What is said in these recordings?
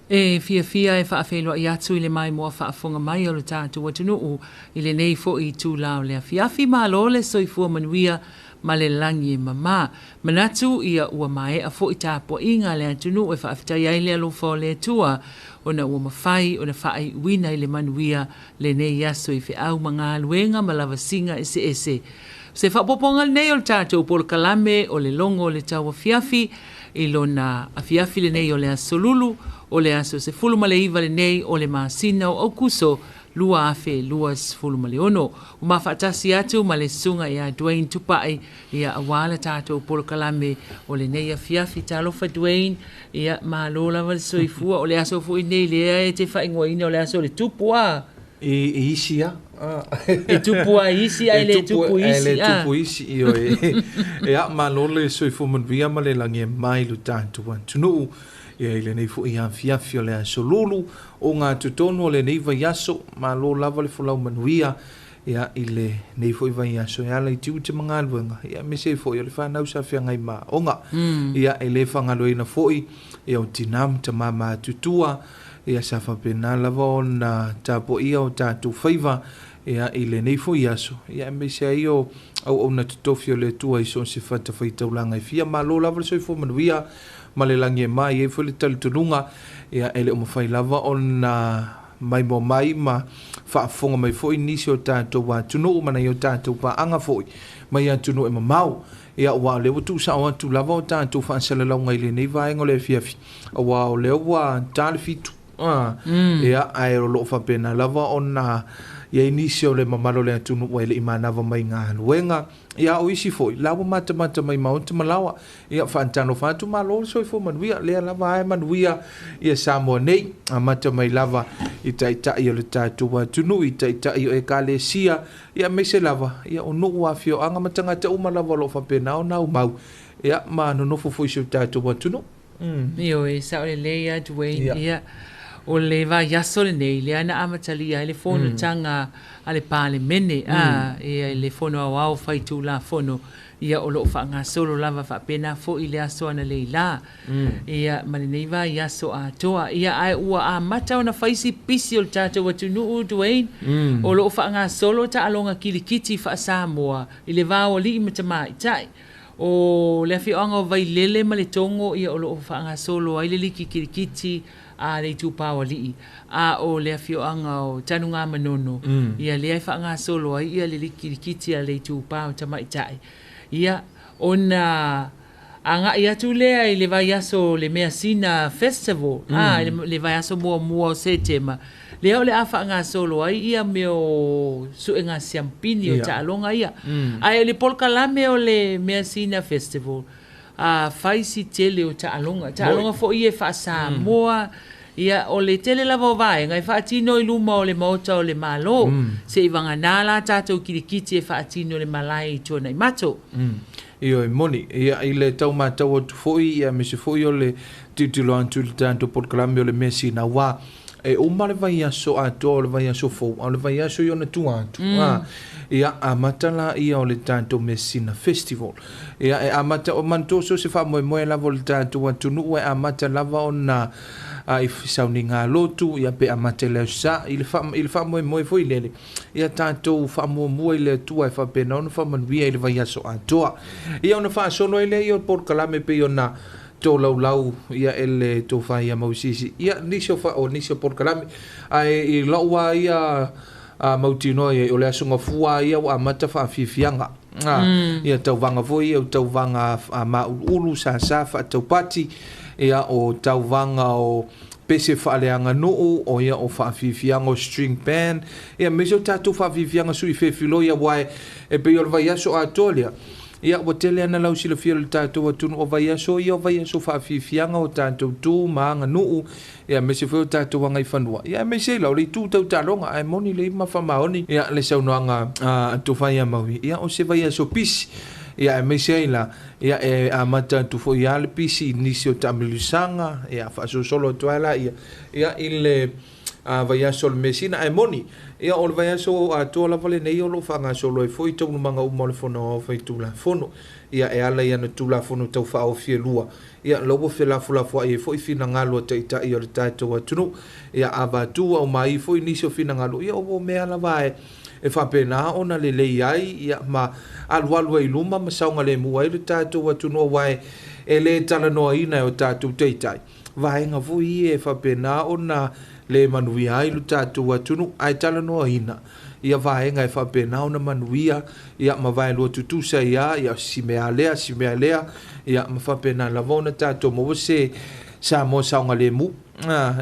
E fia e whaafeloa I atu I le mai mua whaafonga mai o le tātou atunuu I le nei fo I tū lao le afiafi ma lo le soifua manuia ma le langi e mama. Manatu ia ua mai a fo I tāpua inga le atunuu e whaafitai ai le alofa o le atua o na ua mawhai o na whaai wina I le manuia le nei aso I whiau mga luenga ma lava singa ese ese. Se whaapoponga nei o le tātou Polokalame o le longo o le Tauafiafi I lona afiafi le nei o le asolulu o le aso se fuluma le iwa le nei o le masina o Aukuso lua afe luas fuluma le ono. O mawhaatasi atu ma le sunga ia Dwayne tupai ia awala tātou Polokalame o le nei afiafi talofa Dwayne ia mahalola wale soifua o le aso fu I nei lea e te whaingoa ina o le aso le tupua. E isi a. E tupua isi a le tupu isi a. Le tupu isi io e a malole soifua manvia ma le langi mai lu tātua tunu. Ia le nei fu ia fiafi o le aso lulu o ngā tutonu o le nei vai aso ma lo lava le fulau manuia ia I le nei fu vai aso ia le tiu te mga luenga ia me se fu ia le whanau sa fia ngai ma onga ia le whangaluina fu ia o tinam ta mama tutua ia sa whapena lava o na tapo ia o tātou whaiva ia I le nei fu aso ia me se ai o au na tutofi o le tua I son se whata whaitaulanga I fia ma lo lava le soifo manuia ma le langi e mai e fwele talitununga ia ele o mawhai lava o na mai mo mai ma whaafonga mai fwoi nisi o tātou wa tunu o mana I o tātou pa anga fwoi mai a tunu e mamau ia wa le watu sa o atu lava o tātou whaasala lau ngai le nei vaenga le fiafi wa o le wa tāle fitu ia aero lo whapena lava o na ia inisi o le mamalo le atunu wa ele imanava mai ngā luenga ia o isi foi lawa mata mai maunta malawa ia whaantano whaatu malo soifo manuia lea lava ae manuia ia Samoa nei a mata mai lava I taitai o le tātua tunu I taitai o e kālesia ia meise lava ia o nuu a fio anga matangata uma lava lo whapena o nau mau ia ma nonofo foi so tātua tunu Io e sa o le leia Dwayne ia o le va yaso le nei le ana amatali ai le fono tanga ale pale mene e le fono au fai tu la fono ia o lo fa nga solo lava fa pena fo I le aso ana le la ia mane nei va yaso a toa ia ai ua a mata ona faisi pisi o tata watu nu Dwayne o lo fa nga solo ta alonga kilikiti fa Samoa I le va o li mata tai o le fi anga vai lele ma le tongo ia o lo fa nga solo ai le liki kilikiti a le tupau alii a o le afioanga o tanunga manono ia le ai whaanga solo ai ia le likirikiti a le tupau tamaitai ia ona anga ia tu lea I le vai aso le mea sina festival le vai aso mua o setema le au le a whaanga solo ai ia meo suenga siampini o taalonga ia ai le Polokalame o le mea sina festival a faisi tele o taalonga fo ie fa Samoa ia o le tele lava o vai ngai faatino I luma o le mota o le malo se I vanganala tātou kirikiti e faatino le malai tona I mato Io e moni ia I le tau mātau o tu foi ia me se foi o le titulo antu le tātou Polokalame o le mesi na wā e uma le vai aso ato le vai aso fo o le vai aso I ona tu atu ia amatala ia o le tātou Messina Festival ia e amata o mantoso se fa moe lava o le tātou atunu e amata lava o na I fisauni ngā lotu ia pe amata leo sa I le fa moe foi lele ia tātou fa mua I le tua e fa pena ona fa manuia I le vai aso atoa ia ona fa asono I le ia o Polokalame pe ona tō lau ia ele tō whai a mausisi ia nisi o Polokalame ai I laua ia mautino ia o le asunga fua ia o amata whaafiafianga ia tau vanga voi ia o tau vanga maulu sa fa tau pati ia o tau vanga o pese whaaleanga nuu o ia o whaafiafianga o string band ia meso tātou whaafiafianga sui whewhilo ia wae e pe o vai aso a tolia ia o tele ana lau sila fia le tātou atunu o vai aso ia o vai aso whaafiafianga o tātou tū maanga nuu ia mese feo tātou wangai whanua ia mese lau le tū tau tāronga ai moni le ima whamaoni ia le saunoanga to whai a maui ia o se vai aso pisi ia me sei la ia e amata tu fo ia le pisi nisi o tamilusanga ia fa so solo toala ia ile vai aso le mesina e moni ia o vai aso a tola vale nei o lo fanga solo e foi tau manga o mo le fono o foi tu la fono ia e ala ia na tulafono Tauafiafi lua ia lobo felafu ai foi fina ngalo taita ia le tatou atunu ia avatu au mai foi nisio fina ngalo ia o mea la vai e whapena ona le lei ai ia ma alualu ai luma ma saunga le mua i le tatou atunu wai e le tala noa ina o tatou teitai vaenga vui e whapena ona le manuia ai le tatou atunu ai tala noa ina ia vaenga e whapena ona manuia ia ma vai lua tutusa ia simea lea ia ma whapena lavona tatou mo se sa mo saunga le mu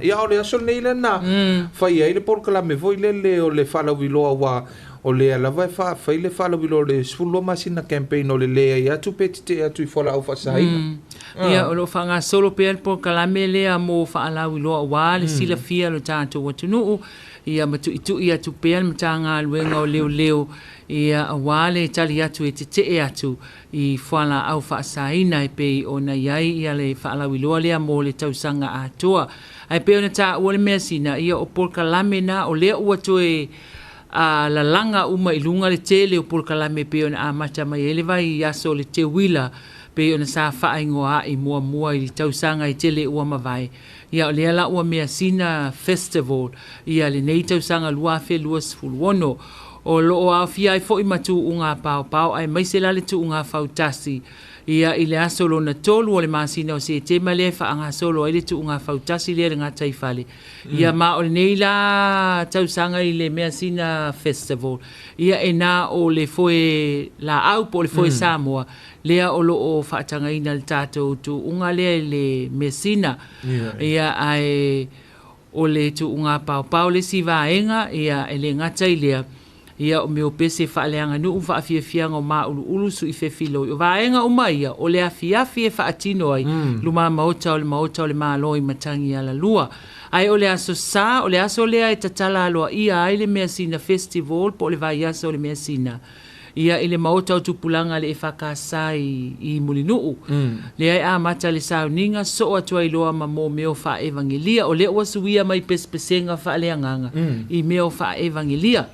ia o le aso nei le na whai ai le Polokalame voi le o le whalawiloa wa o le alava whai le whalawiloa le sfulo masina campaign o le lea ia tu petite atu I whala au whasaina ia o lo whanga solo pe le Polokalame lea mo whaalawiloa wa le sila fia lo tātou watunuu ia matu itu ia tu pe le matanga luenga o leo ia awale tali atu e te atu I whala au whaasaina pe ona iai ia le whaalawiloa lea mo le tausanga atua ai pe ona ta o le mea sina ia o Polokalame na o lea ua toe la langa uma ilunga le tele o Polokalame pe ona amata mai ele vai aso le te wila pe ona sa whaingoa I mua I tausanga I tele ua mawai ia o lea la ua mea sina festival ia le nei tausanga lua sfuluono o loo au fia ai fo I matu unga pao ai mai se lale tu unga fautasi ia I le aso lo na tolu o le masina o se te male whaanga solo ai le tu unga fautasi le ngā taifale ia ma o le nei la tausanga I le mea sina festival ia e nā o le foe la au po le foe Samoa lea o lo o whaatanga ina le tātou tu unga lea le mea sina ia ai o le tu unga pao le si vaenga ia e le ngatai lea ia o meo pese whaaleanga nuu whaafiafianga o maa ulu su I whewhilo. O vaenga o mai o le afiafi e whaatino ai luma maota o le maa loi matangi ala lua. Ai o le aso sa, o le aso lea e tatala aloa ia ai le mea sina festival po le vai aso o le mea sina. Ia ile maota o tupulanga le e whakasa I mulinuu. Le ai a mata le sauninga so atua iloa ma mo meo wha evangelia. O le ua suia mai pespesenga wha leanganga I meo wha evangelia.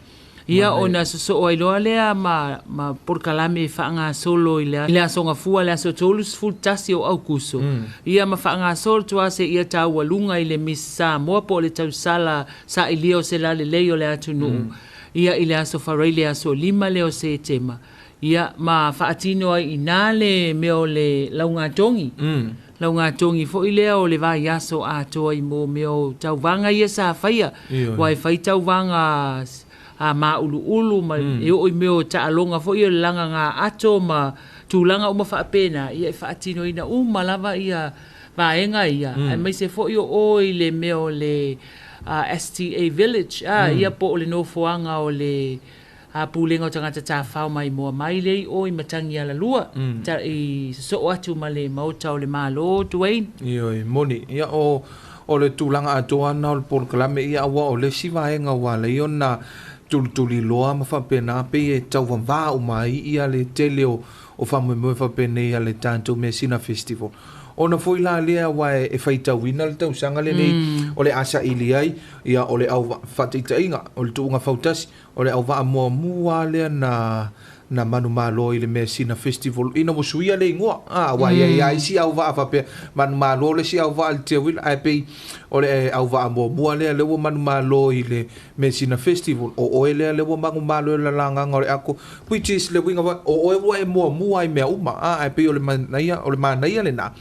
Ia ona so o iloa lea ma Polokalame whaanga solo I le asonga fua le aso tolus full tasi o Aukuso. Ia ma whaanga solo tua se ia tau walunga I le misa moa po le tau sala sa ilio se la le leo le atunu. Ia I le aso wharai le aso lima leo se tema. Ia ma whaatino ai ina le meo le launga tongi. Launga tongi fo I lea o le vai aso atoa I mo meo tau vanga ia sa whaia. Wai whai tau vanga ma ulu ma e o meo ta alonga fo ia langa nga ato ma tūlanga o ma whaapena ia whaatino ina malava ia vaenga ia ai mai se fo ia o I le meo le STA Village ia po o le nofoanga o le pulenga o tangata ta whao mai moa mai lei o I matangi ala lua ta I so atu ma le maota o le malo Dwayne Ioi moni ia o le tūlanga atoa na o le Polokalame ia awa o le si vaenga wale I ona tuli loa ma whapena pe e tau wā o mai ia le tele o whamoe whapena ia le tātou mea sina festival. Ona foi la lea wa e whaitau ina le tau sanga le nei o le asa ili ai ia o le au whataitainga o le tuunga whautasi o le au wā mua lea na manu malo I le mea sina festival ina mo suia le ingoa wa ia si au wā whapea manu malo le si au wā le tea wila ai pei o le au wā mua lea lewa manu malo I le mea sina festival o oe lea lewa mangu malo la langanga o le ako which is le winga o oe wa e mua I mea uma ai pei o le manaia le na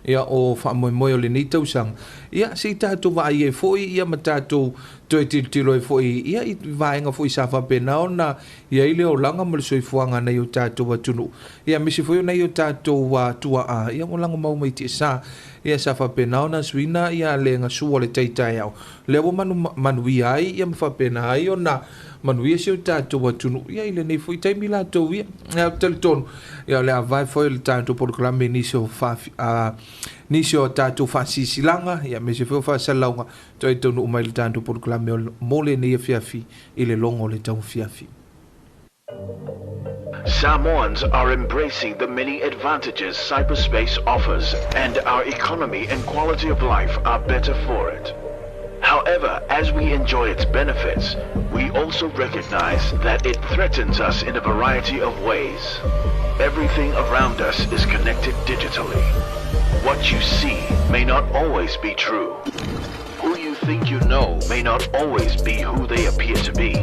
ia o whaamoemoe o le nei tausanga. Ia, se I tātou wa ai e foi, ia ma tātou toi tilo e foi, ia I vaenga foi sa whapena o na ia I leo langa mo le soifuanga nei o tātou wa tunu. Ia, misi foi o nei o tātou wa tua ia mo langa mau mai te sa, ia sa whapena o na suina, ia le nga sua le taitai au. Leo manui ai, ia ma whapena ai o na manuia se o tātou wa tunu. Ia I le nei foi taimi la tau ia, ia teletono. Ia le avai foi le tātou Polokalame nisio tātou whasisilanga, ia me se wheo whasalaunga, toi tonu umai le tātou Polokalame mo le nei Fiafi I le longo le Tauafiafi. Samoans are embracing the many advantages cyberspace offers, and our economy and quality of life are better for it. However, as we enjoy its benefits, we also recognize that it threatens us in a variety of ways. Everything around us is connected digitally. What you see may not always be true. Who you think you know may not always be who they appear to be.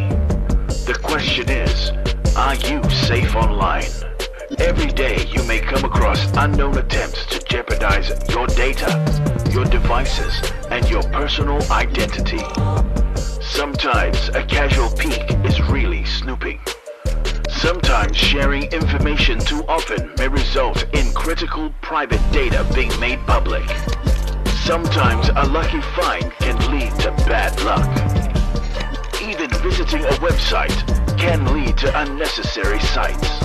The question is, are you safe online? Every day you may come across unknown attempts to jeopardize your data, your devices, and your personal identity. Sometimes a casual peek is really snooping. Sometimes sharing information too often may result in critical private data being made public. Sometimes a lucky find can lead to bad luck. Even visiting a website can lead to unnecessary sites.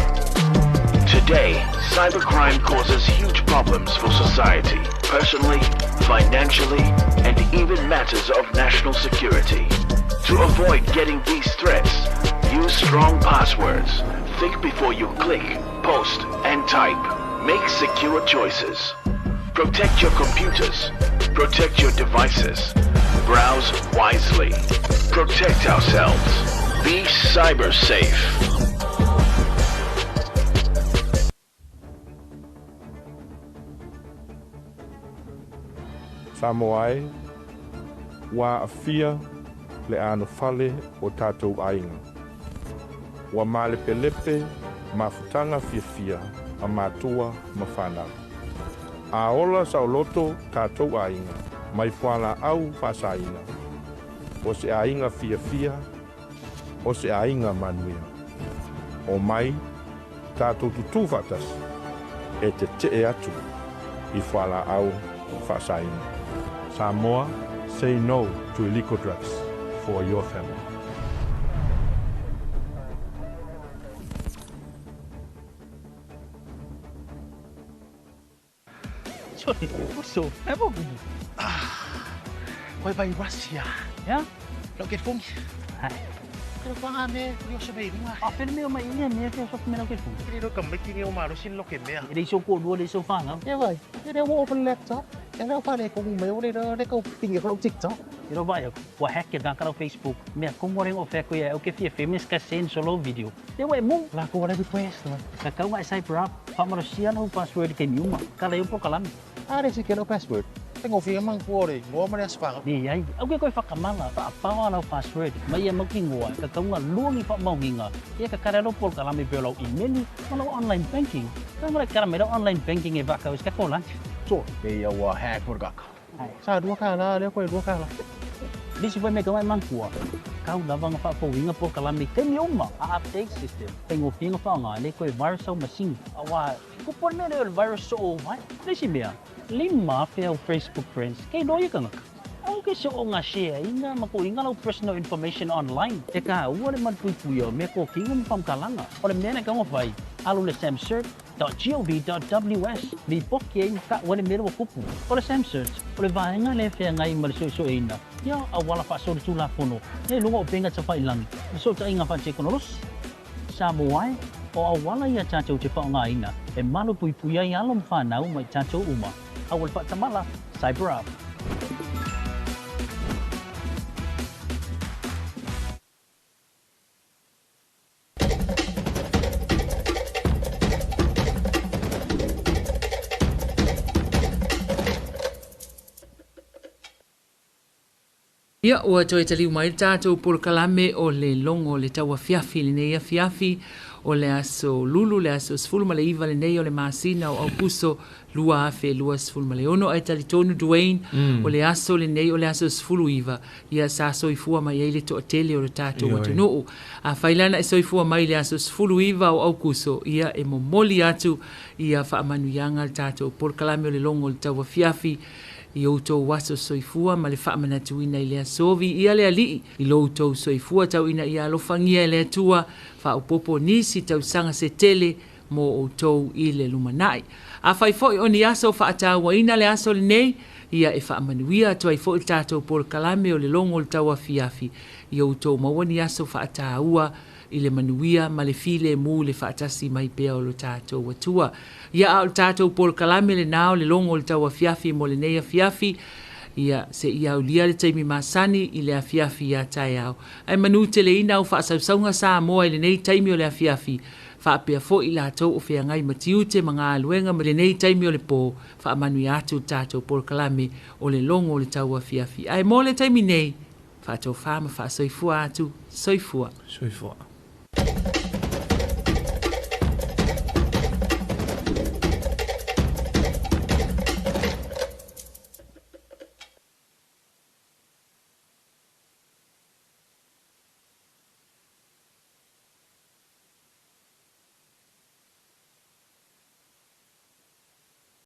Today, cybercrime causes huge problems for society, personally, financially, and even matters of national security. To avoid getting these threats, use strong passwords. Think before you click, post, and type. Make secure choices. Protect your computers. Protect your devices. Browse wisely. Protect ourselves. Be cyber safe. Samoai, wa afia le ano fale o tātou ainga. Wa malepe mafutanga fia a matua mawhanau. A ola sa loto tātou ainga, mai whala au whasainga. O se ainga fia, o se ainga manuia. O mai, tātou tutuwatas, e te atu, I whala au whasainga. Samoa, say no to illegal drugs for your family. Aukuso, apa bunyi? Kau bayi Rusia. Ya? Loket fung. Hai. Kau faham ni? Kau sebab ini mah. Apa ni mai ini ni ke sok mena ke tu? Kini kau kembali kini kau malu sin loket ni. Ini sok ko dua ni sok fang. Ya baik. Ini mau open laptop. Yang apa ni kau mail ni dah kau tinggal kau TikTok. Iro vai, wa hack ke dankara Facebook. Me como ring of ko ya o que fia famous ka sen solo video. Dia wa mo Lah kau ada request tu. ka kau vai sai prop. Pa manusia no password ke niuma. Kala eu Polokalame. Ada sih kena password. Tengok film mang kau ni. Gua mana sepak. Ni ai, au ke ko fa kamala pa pa wala password. Mai ya makingoa ka kau nga luangi pa mau nginga. Ya ka kara no Polokalame belo email mana online banking. Ka mara kara mera online banking e va ka uska kolan. So, dia wah hack bergak. Hai. Saya dua kali, dia kau dua kali. Di sini mereka memang kuat. Kau lavang apa winga Polokalame kenyuma update system. Tengo pinga pa nga le ko virus sa machine. Awa, ko pon me le virus so vai. Di sini lima fail Facebook friends. Kay doya ka nga. Ang kasi o nga share inga makuinga ng personal information online. Teka, wala man puyo me ko kingum pamkalanga. Wala mena ka nga vai. Alo le samsearch.gov.ws di pokye ka wala mero kupu. Wala samsearch. Wala vai nga le fia ngai malso ina. Ya awala pa so tula fono. Ne lungo penga sa pailang. So ta inga pa chekonos. Samoai o awala ya chacho che pa nga ina. E malo puya ya lom fa na mai chacho uma. Awal pa tamala cyber up. Ia ua toi taliu mai tātou Polokalame o le longo le Tauafiafi le nei afiafi o le aso lulu le aso sfulu ma le iwa le nei o le masina o Aukuso lua afe lua sfulu ma le ono ai talitonu Dwayne o le aso le nei o le aso sfulu iwa ia sa soifua mai ai le to atele o le tātou atunuu a whailana e soifua mai le aso sfulu iwa o Aukuso ia e momoli atu ia whaamanuianga le tātou Polokalame o le longo le Tauafiafi I outou waso soifua ma le whaamanatuina I lea sovi ia lea lii I loutou soifua tau ina ia alofangia lea tua whaupopo nisi tau sanga se tele mo outou I le lumanai. A whaifoi o ni aso whaatawa ina le aso le nei ia e whaamanuia tua I fo tātou Polokalame o le longo le Tauafiafi I outou mawani aso whaataua I le manuia ma le file mu le whaatasi mai pea o lo tātou watua. Ia au tātou Polokalame le nao le longo le Tauafiafi mo le nei afiafi ia se ia ulia le taimi masani i le afiafi ia tai au. Ai manu te le ina au whaasausaunga sa moa i le nei taimi o le afiafi. Whaapea fo i la tau o whea ngai matiu te mga aluenga ma le nei taimi o le pō. Whaamanu i atu tātou Polokalame o le longo o le Tauafiafi. Ai mo le taimi nei, whātou whāma whaasoifua atu, soifua. Soifua.